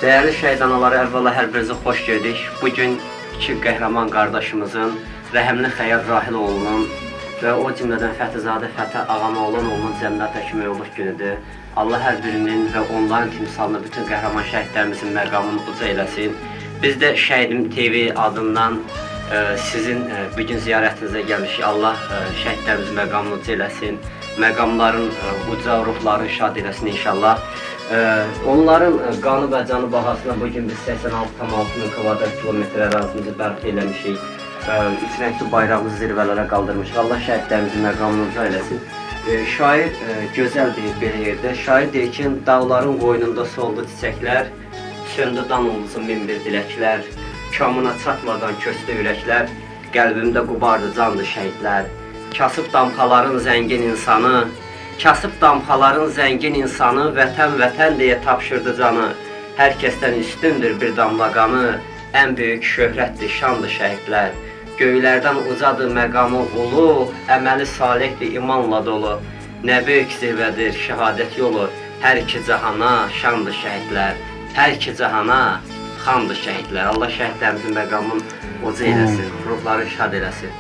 Değerli şəhid anaları, əvvəla hər birinizə xoş gördük. Bugün iki qəhrəman qardaşımızın Rəhimli Xəyar Rahiloğlu'nun və o cümlədən Fəthizadə Fətə Ağamoğlu'nun cənnət həkimiyoluq günüdür. Allah hər birinin və onların timsalını bütün qəhrəman şəhidlərimizin məqamını uca eləsin. Biz də Şəhidim TV adından sizin bugün ziyarətinizə gəlmişik. Allah şəhidlərimizin məqamını uca eləsin. Məqamların uca ruhlarını şad eləsin inşallah. Onların qanı və canı bahasına bugün biz 86,6 min kvadrat kilometr ərazimizi bərpa eləmişik. Üç rəngli bayrağımızı zirvələrə qaldırmışıq. Allah şəhidlərimizin məqamını uca eləsin. Şair gözəl deyir belə yerdə. Şair deyir ki, dağların qoynunda soldu çiçəklər, söndü dan olsun min bir diləklər, kamına çatmadan köstü ürəklər, qəlbimdə qubardı candı şəhidlər. Kasıb damxaların zəngin insanı, kasıb damxaların zəngin insanı, vətən vətən deyə tapşırdı canı. Hər kəsdən üstündür bir damla qanı, ən böyük şöhrətdir, şandır şəhidlər. Göylərdən ucadır məqamı ulu, əməli salihdir imanla dolu. Nə böyük zirvədir şəhadət yolu, hər iki cahana şandır şəhidlər. Hər iki cahana xandır şəhidlər. Allah şəhidlərimizin məqamını uca eləsin, ruhları şad eləsin.